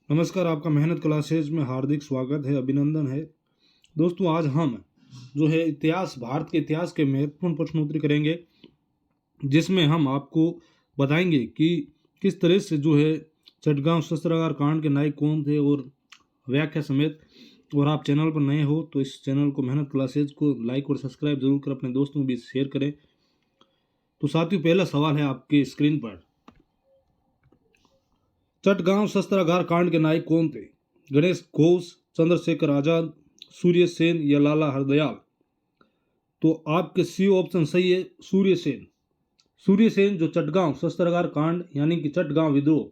नमस्कार, आपका मेहनत क्लासेज में हार्दिक स्वागत है, अभिनंदन है। दोस्तों, आज हम जो है भारत के इतिहास के महत्वपूर्ण प्रश्नोत्तरी करेंगे, जिसमें हम आपको बताएंगे कि किस तरह से जो है चटगांव शस्त्रागार कांड के नायक कौन थे और व्याख्या समेत। और आप चैनल पर नए हो तो इस चैनल को मेहनत क्लासेज को लाइक और सब्सक्राइब जरूर कर अपने दोस्तों के बीच शेयर करें। तो साथियों, पहला सवाल है आपके स्क्रीन पर। चटगांव शस्त्रागार कांड के नायक कौन थे? गणेश घोष, चंद्रशेखर आजाद, सूर्य सेन या लाला हरदयाल? तो आपके सी ऑप्शन सही है, सूर्य सेन। सूर्य सेन जो चटगांव शस्त्रागार कांड यानी कि चटगांव विद्रोह,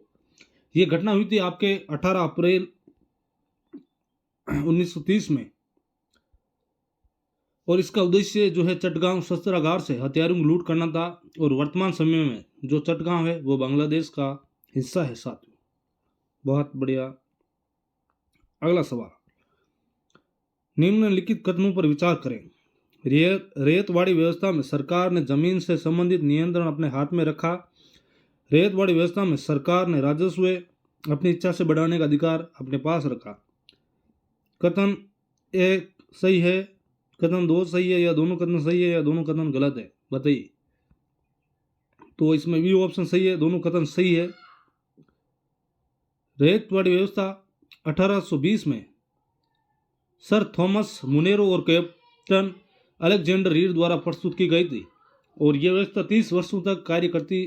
ये घटना हुई थी आपके 18 अप्रैल 1930 में। और इसका उद्देश्य जो है चटगांव शस्त्रागार से हथियारों की लूट करना था। और वर्तमान समय में जो चटगांव है वो बांग्लादेश का हिस्सा है साथियों। बहुत बढ़िया। अगला सवाल, निम्नलिखित कथनों पर विचार करें। रैयतवाड़ी व्यवस्था में सरकार ने जमीन से संबंधित नियंत्रण अपने हाथ में रखा। रैयतवाड़ी व्यवस्था में सरकार ने राजस्व अपनी इच्छा से बढ़ाने का अधिकार अपने पास रखा। कथन एक सही है, कथन दो सही है, या दोनों कथन सही है, या दोनों कथन गलत है? बताइए। तो इसमें भी ऑप्शन सही है, दोनों कथन सही है। रैयतवाड़ी व्यवस्था 1820 में सर थॉमस मुनेरो और कैप्टन अलेक्जेंडर रीड द्वारा प्रस्तुत की गई थी। और यह व्यवस्था 30 वर्षों तक कार्य करती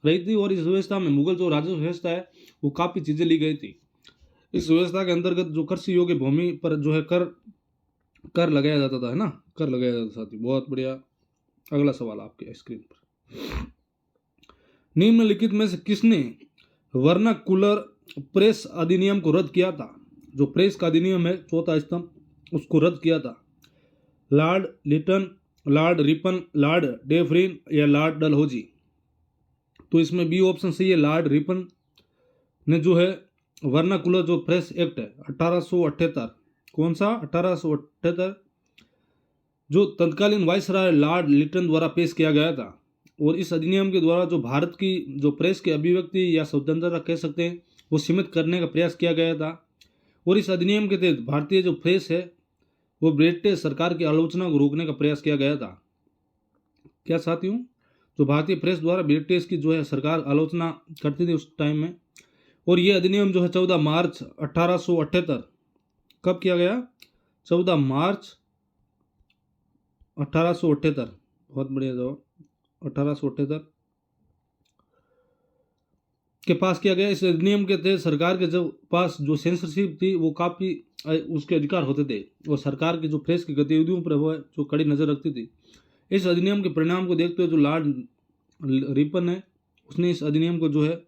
रही थी। और इस व्यवस्था में मुगल जो राजस्व व्यवस्था है वो काफ़ी चीज़ें ली गई थी। इस व्यवस्था के अंतर्गत जो कृषि योग्य भूमि पर जो है कर लगाया जाता था, है ना, कर लगाया जाता था। बहुत बढ़िया। अगला सवाल आपके स्क्रीन पर। निम्नलिखित में से किसने वर्नाकुलर प्रेस अधिनियम को रद्द किया था? जो प्रेस का अधिनियम है, चौथा स्तंभ, उसको रद्द किया था। Lord Lytton, Lord Ripon, Lord Dufferin या लॉर्ड डलहौजी? तो इसमें बी ऑप्शन सही है, लॉर्ड रिपन ने जो है वर्नाकुलर जो प्रेस एक्ट है 1878, कौन सा 1878, जो तत्कालीन वायसराय लॉर्ड लिटन द्वारा पेश किया गया था। और इस अधिनियम के द्वारा जो भारत की जो प्रेस की अभिव्यक्ति या स्वतंत्रता कह सकते हैं वो सीमित करने का प्रयास किया गया था। और इस अधिनियम के तहत भारतीय जो प्रेस है वो ब्रिटिश सरकार की आलोचना को रोकने का प्रयास किया गया था। क्या साथियों, जो भारतीय प्रेस द्वारा ब्रिटिश की जो है सरकार आलोचना करती थी उस टाइम में। और ये अधिनियम जो है 14 मार्च 1878, कब किया गया? 14 मार्च 1878। बहुत बढ़िया जवाब, 1878 के पास किया गया। इस अधिनियम के तहत सरकार के जो पास जो सेंसरशिप थी वो काफ़ी उसके अधिकार होते थे। और सरकार की जो प्रेस की गतिविधियों पर वो जो कड़ी नज़र रखती थी। इस अधिनियम के परिणाम को देखते हुए जो लॉर्ड रिपन है उसने इस अधिनियम को जो है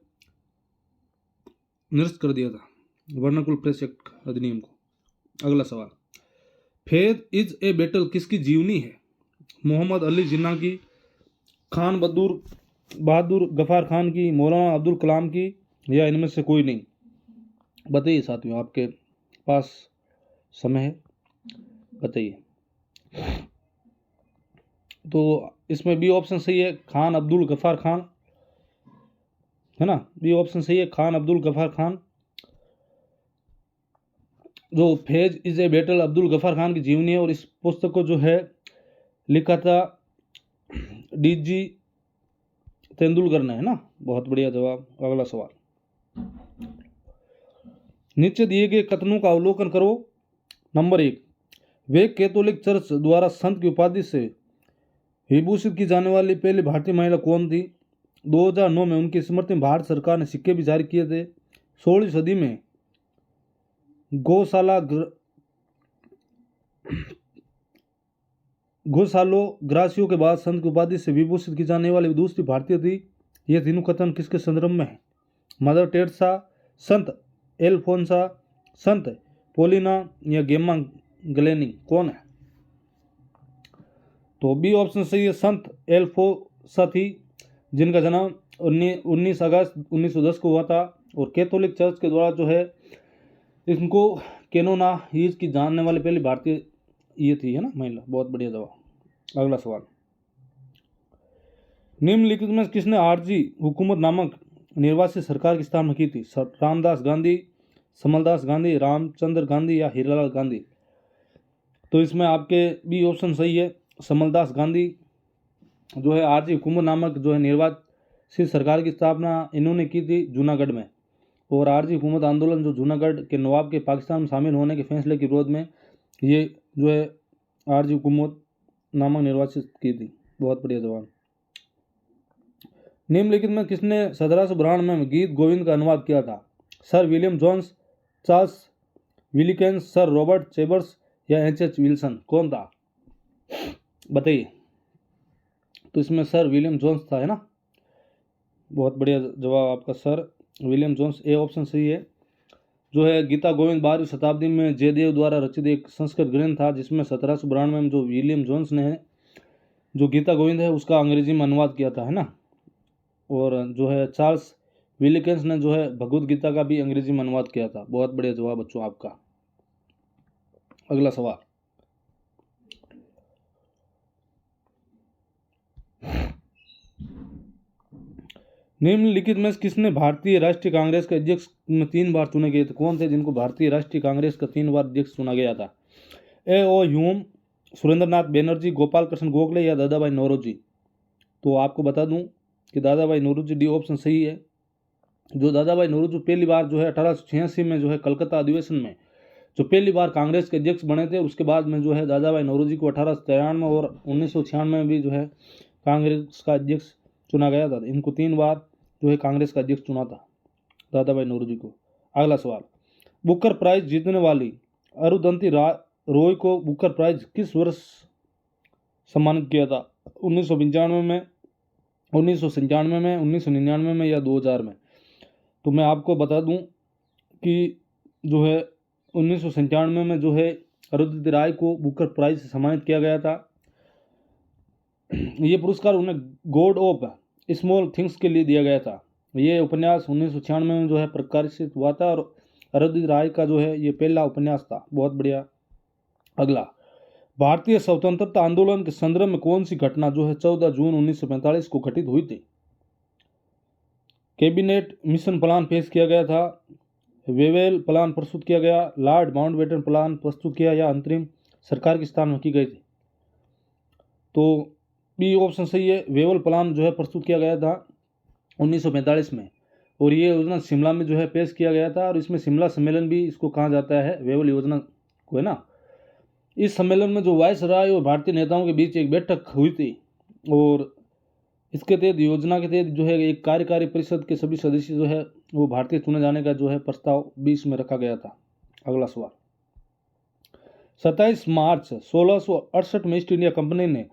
निरस्त कर दिया था, वर्नाकुलर प्रेस एक्ट अधिनियम को। अगला सवाल, फेथ इज ए बैटल किसकी जीवनी है? मोहम्मद अली जिन्ना की, खान बहादुर गफार खान की, मौलाना अब्दुल कलाम की, या इनमें से कोई नहीं? बताइए साथियों, आपके पास समय है, बताइए। तो इसमें बी ऑप्शन सही है, खान अब्दुल गफार खान, है ना, बी ऑप्शन सही है, खान अब्दुल गफार खान। जो faith is a battle Abdul Gaffar Khan की जीवनी है। और इस पुस्तक को जो है लिखा था डीजी तेंदुलकर ने, है ना। बहुत बढ़िया जवाब। अगला सवाल, नीचे दिए गए कथनों का अवलोकन करो। नंबर 1, वे कैथोलिक चर्च द्वारा संत की उपाधि से विभूषित की जाने वाली पहली भारतीय महिला कौन थी? 2009 में उनकी स्मृति में भारत सरकार ने सिक्के भी जारी किए थे। 16वीं सदी में गोसालो ग्रासियो के बाद संत की उपाधि से विभूषित की जाने वाली दूसरी भारतीय थी। ये तीनों कथन किसके संदर्भ में है? मदर टेरेसा, संत एल्फोंसा, संत पोलिना या गेमा गलेनी? कौन है? तो बी ऑप्शन सही है, संत एल्फोंसा थी, जिनका जन्म 19 अगस्त 1910 को हुआ था। और कैथोलिक चर्च के द्वारा जो है इनको कैनोनाइज की जानने वाली पहली भारतीय ये थी, है ना, महिला। बहुत बढ़िया जवाब। अगला सवाल, निम्नलिखित में किसने आरजी हुकूमत नामक निर्वासित सरकार की स्थापना की थी? रामदास गांधी, समलदास गांधी, रामचंद्र गांधी या हीरालाल गांधी। तो इसमें आपके बी ऑप्शन सही है, समलदास गांधी जो है आरजी हुकूमत नामक जो है निर्वासित सरकार की स्थापना इन्होंने की थी जूनागढ़ में। और आरजी हुकूमत आंदोलन जो जूनागढ़ के नवाब के पाकिस्तान में शामिल होने के फैसले के विरोध में ये जो है आरजी हुकूमत नामक निर्वाचित की थी। बहुत बढ़िया जवाब। निम्नलिखित में किसने 1792 में गीत गोविंद का अनुवाद किया था? Sir William Jones, Charles Wilkins, Sir Robert Chambers या एच विल्सन। कौन था बताइए। तो इसमें सर विलियम जोन्स था, है ना। बहुत बढ़िया जवाब आपका, sir William Jones, A option सही है। जो है गीता गोविंद 12वीं शताब्दी में जयदेव द्वारा रचित एक संस्कृत ग्रंथ था, जिसमें 1792 में जो विलियम जोन्स ने जो गीता गोविंद है उसका अंग्रेजी में अनुवाद किया था, है ना। और जो है चार्ल्स विलिकेंस ने जो है भगवद गीता का भी अंग्रेजी में अनुवाद किया था। बहुत बढ़िया जवाब बच्चों आपका। अगला सवाल, निम्नलिखित में किसने भारतीय राष्ट्रीय कांग्रेस के अध्यक्ष में 3 बार चुने गए थे? कौन थे जिनको भारतीय राष्ट्रीय कांग्रेस का 3 बार अध्यक्ष चुना गया था? ए ओ ह्यूम, सुरेंद्रनाथ बैनर्जी, गोपाल कृष्ण गोखले या दादा भाई नौरोजी। तो आपको बता दूं कि दादा भाई नौरोजी, डी ऑप्शन सही है। जो दादा भाई नौरोजी पहली बार जो है 1886 में जो है कलकत्ता अधिवेशन में जो पहली बार कांग्रेस के अध्यक्ष बने थे, उसके बाद में जो है दादा भाई नौरोजी को 1893 और 1996 में भी जो है कांग्रेस का अध्यक्ष चुना गया था। इनको 3 बार जो है कांग्रेस का अध्यक्ष चुना था दादा भाई नौरोजी को। अगला सवाल, बुकर प्राइज जीतने वाली अरुंधति रॉय को बुकर प्राइज किस वर्ष सम्मानित किया था? 1995 में, 1997 में, 1999 में या 2000 में? तो मैं आपको बता दूं कि जो है 1997 में जो है अरुंधति राय को बुकर प्राइज से सम्मानित किया गया था। ये पुरस्कार उन्हें गॉड ऑफ स्मॉल थिंग्स के लिए दिया गया था। ये उपन्यास 1996 में जो है प्रकाशित हुआ था और अरुंधति राय का जो है ये पहला उपन्यास था। बहुत बढ़िया। अगला, भारतीय स्वतंत्रता आंदोलन के संदर्भ में कौन सी घटना जो है 14 जून 1945 को घटित हुई थी? कैबिनेट मिशन प्लान पेश किया गया था, वेवेल प्लान प्रस्तुत किया गया, लॉर्ड माउंटबेटन प्लान प्रस्तुत किया या अंतरिम सरकार की स्थापना की गई थी? तो बी ऑप्शन सही है, वेवेल प्लान जो है प्रस्तुत किया गया था 1945 में। और ये योजना शिमला में जो है पेश किया गया था और इसमें शिमला सम्मेलन भी इसको कहा जाता है, वेवेल योजना को, है ना। इस सम्मेलन में जो वायसराय और भारतीय नेताओं के बीच एक बैठक हुई थी और इसके तहत योजना के तहत जो है एक कार्यकारी परिषद के सभी सदस्य जो है वो भारतीय चुने जाने का जो है प्रस्ताव 20 में रखा गया था। अगला सवाल, 27 मार्च 1668 में ईस्ट इंडिया कंपनी ने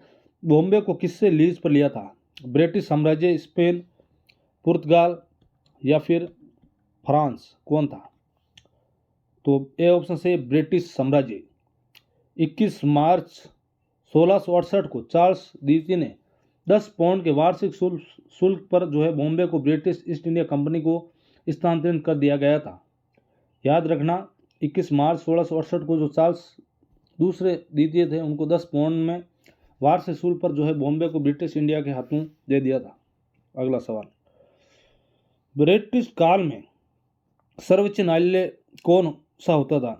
बॉम्बे को किससे लीज पर लिया था? ब्रिटिश साम्राज्य, स्पेन, पुर्तगाल या फिर फ्रांस। कौन था? तो ए ऑप्शन से ब्रिटिश साम्राज्य। 21 मार्च 1668 को चार्ल्स द्वितीय ने 10 पाउंड के वार्षिक शुल्क पर जो है बॉम्बे को ब्रिटिश ईस्ट इंडिया कंपनी को स्थानांतरित कर दिया गया था। याद रखना, 21 मार्च 1668 को जो चार्ल्स दूसरे द्वितीय थे उनको 10 पाउंड में वार्षिक शुल्क पर जो है बॉम्बे को ब्रिटिश इंडिया के हाथों दे दिया था। अगला सवाल, ब्रिटिश काल में सर्वोच्च न्यायालय कौन सा होता था?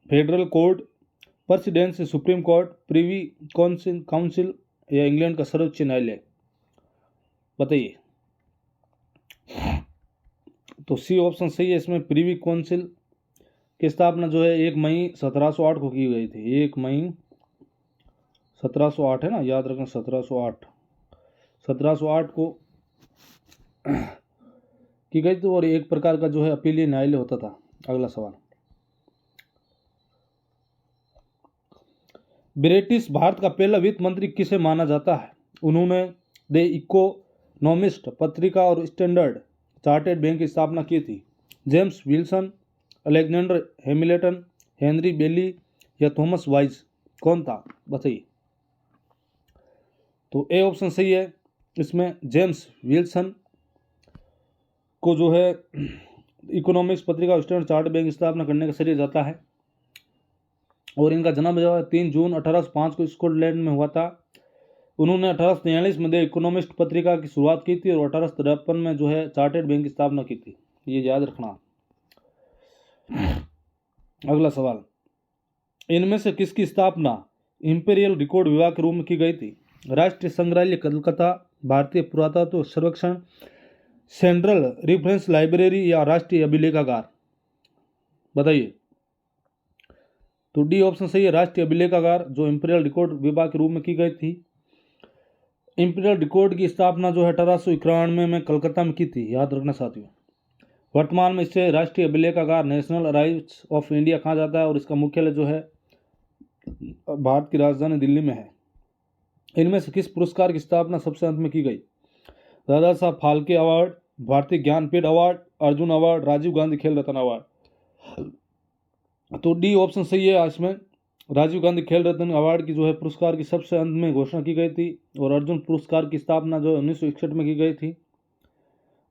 Federal court, presidency supreme court, privy council या इंग्लैंड का सर्वोच्च न्यायालय? बताइए। तो सी ऑप्शन सही है, इसमें प्रिवी काउंसिल की स्थापना जो है 1 मई 1708 को की गई थी। 1 मई 1708 है ना, याद रखना 1708 को की गई थी और एक प्रकार का जो है अपीलीय न्यायालय होता था। अगला सवाल, ब्रिटिश भारत का पहला वित्त मंत्री किसे माना जाता है? उन्होंने द इकोनॉमिस्ट पत्रिका और स्टैंडर्ड चार्टर्ड बैंक की स्थापना की थी। James Wilson, Alexander Hamilton, Henry Bailey या थॉमस वाइज। कौन था? बताइए। तो ए ऑप्शन सही है, इसमें जेम्स विल्सन को जो है इकोनॉमिक्स पत्रिका और स्टैंडर्ड चार्टर्ड बैंक की स्थापना करने का श्रेय जाता है। और इनका जन्म जो है 3 जून 1805 को स्कॉटलैंड में हुआ था। उन्होंने 1843 में द इकोनॉमिस्ट पत्रिका की शुरुआत की थी और 1853 में जो है चार्टर्ड बैंक की स्थापना की थी। ये याद रखना। अगला सवाल, इनमें से किसकी स्थापना इंपीरियल रिकॉर्ड विभाग के रूप में की गई थी? राष्ट्रीय संग्रहालय कलकत्ता, भारतीय पुरातत्व सर्वेक्षण, सेंट्रल रेफरेंस लाइब्रेरी या राष्ट्रीय अभिलेखागार? बताइए। तो डी ऑप्शन सही है, राष्ट्रीय अभिलेखागार, जो इंपीरियल रिकॉर्ड विभाग के रूप में की गई थी। इंपीरियल रिकॉर्ड की स्थापना जो है 1891 में कलकत्ता में की थी, याद रखना साथियों। वर्तमान में इससे राष्ट्रीय अभिलेखागार नेशनल आर्काइव्स ऑफ इंडिया कहा जाता है और इसका मुख्यालय जो है भारत की राजधानी दिल्ली में है। इनमें से किस पुरस्कार की स्थापना सबसे अंत में की गई? दादा साहब फाल्के अवार्ड, भारतीय ज्ञानपीठ अवार्ड, अर्जुन अवार्ड, राजीव गांधी खेल रत्न अवार्ड? तो डी ऑप्शन सही है। इसमें राजीव गांधी खेल रत्न अवार्ड की जो है पुरस्कार की सबसे अंत में घोषणा की गई थी और अर्जुन पुरस्कार की स्थापना जो 1961 में की गई थी।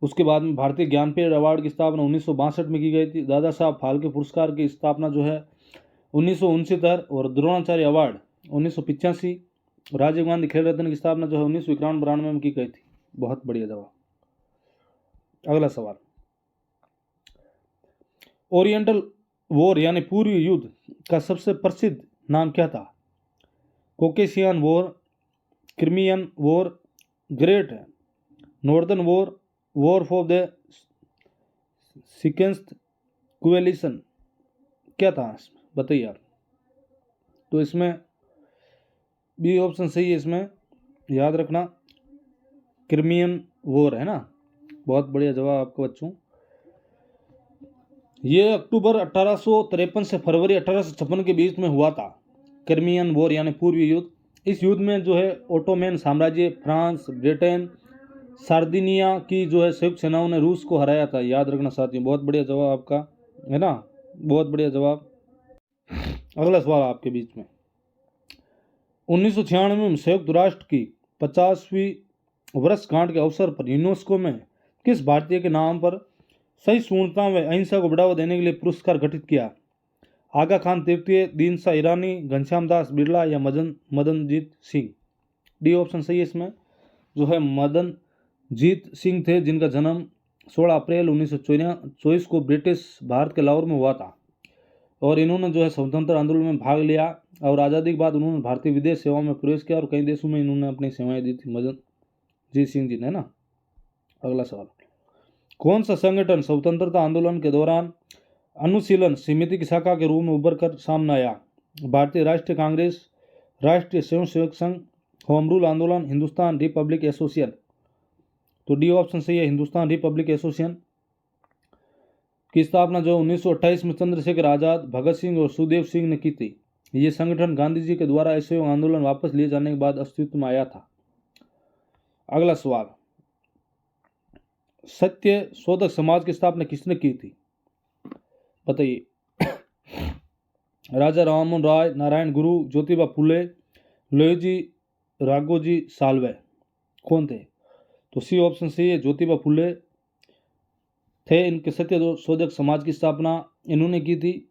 उसके बाद में भारतीय ज्ञानपीठ अवार्ड की स्थापना 1962 में की गई थी। दादा साहब फाल्के पुरस्कार की स्थापना जो है 1969 और द्रोणाचार्य अवार्ड 1985। राजीव गांधी खेल रत्न की स्थापना जो है 1991-92 में की गई थी। बहुत बढ़िया जवाब। अगला सवाल, ओरिएंटल वॉर यानी पूर्वी युद्ध का सबसे प्रसिद्ध नाम क्या था? Caucasian War, Crimean War, Great Northern War, War for the Sixth Coalition? क्या था? बताइए आप। तो इसमें बी ऑप्शन सही है। इसमें याद रखना क्रिमियन वॉर है ना। बहुत बढ़िया जवाब आपका बच्चों। ये अक्टूबर 1853 से फरवरी 1856 के बीच में हुआ था, क्रिमियन वॉर यानी पूर्वी युद्ध। इस युद्ध में जो है ओटोमैन साम्राज्य, फ्रांस, ब्रिटेन, सार्दिनिया की जो है संयुक्त सेनाओं ने रूस को हराया था। याद रखना साथियों। बहुत बढ़िया जवाब आपका है ना, बहुत बढ़िया जवाब। अगला सवाल आपके बीच में, 1996 में संयुक्त राष्ट्र की 50वीं वर्षगांठ के अवसर पर यूनेस्को में किस भारतीय के नाम पर सहिष्णुता व अहिंसा को बढ़ावा देने के लिए पुरस्कार गठित किया? आगा खान तृतीय, दीनशाह ईरानी, घनश्याम दास बिरला या मदनजीत सिंह? डी ऑप्शन सही है। इसमें जो है मदनजीत सिंह थे, जिनका जन्म 16 अप्रैल 1924 को ब्रिटिश भारत के लाहौर में हुआ था और इन्होंने जो है स्वतंत्र आंदोलन में भाग लिया और आज़ादी के बाद उन्होंने भारतीय विदेश सेवा में प्रवेश किया और कई देशों में इन्होंने अपनी सेवाएं दी थी, मदनजीत सिंह जी ने ना। अगला सवाल, कौन सा संगठन स्वतंत्रता आंदोलन के दौरान अनुशीलन समिति की शाखा के रूप में उभर कर सामने आया? भारतीय राष्ट्रीय कांग्रेस, राष्ट्रीय स्वयंसेवक संघ, होम रूल आंदोलन, हिंदुस्तान रिपब्लिक एसोसिएशन? तो डी ऑप्शन सही है, हिंदुस्तान रिपब्लिक एसोसिएशन की स्थापना जो 1928 में चंद्रशेखर आजाद, भगत सिंह और सुखदेव सिंह ने की थी। ये संगठन गांधी जी के द्वारा असहयोग आंदोलन वापस लिए जाने के बाद अस्तित्व में आया था। अगला सवाल, सत्य शोधक समाज की स्थापना किसने की थी? बताइए। राजा राममोहन राय, नारायण गुरु, ज्योतिबा फुले, लोहजी राघोजी साल्वे? कौन थे? तो सी ऑप्शन सही है, ज्योतिबा फुले थे। इनके सत्य शोधक समाज की स्थापना इन्होंने की थी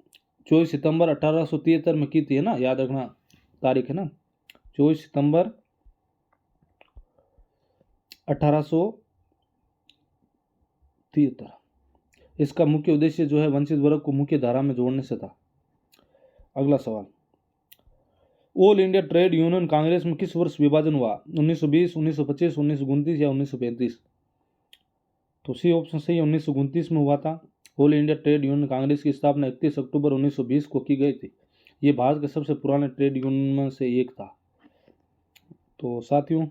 24 सितंबर 1873 में की थी, है ना। याद रखना तारीख है ना, 24 सितंबर 1873। इसका मुख्य उद्देश्य जो है वंचित वर्ग को मुख्य धारा में जोड़ने से था। अगला सवाल, all India trade union Congress में किस वर्ष विभाजन हुआ? 1920, 1925, 1929 या 1935? तो सी ऑप्शन सही, 1929 में हुआ था। All India trade union Congress की स्थापना 31 अक्टूबर 1920 को की गई थी। ये भारत के सबसे पुराने ट्रेड यूनियन में से एक था। तो साथियों,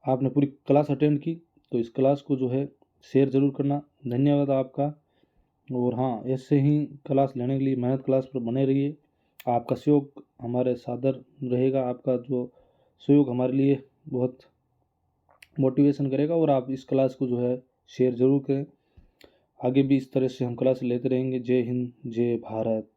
आपने पूरी क्लास अटेंड की, तो इस क्लास को जो है शेयर जरूर करना। धन्यवाद आपका। और हाँ, ऐसे ही क्लास लेने के लिए मेहनत क्लास पर बने रहिए। आपका सहयोग हमारे सादर रहेगा। आपका जो सहयोग हमारे लिए बहुत मोटिवेशन करेगा और आप इस क्लास को जो है शेयर जरूर करें। आगे भी इस तरह से हम क्लास लेते रहेंगे। जय हिंद, जय भारत।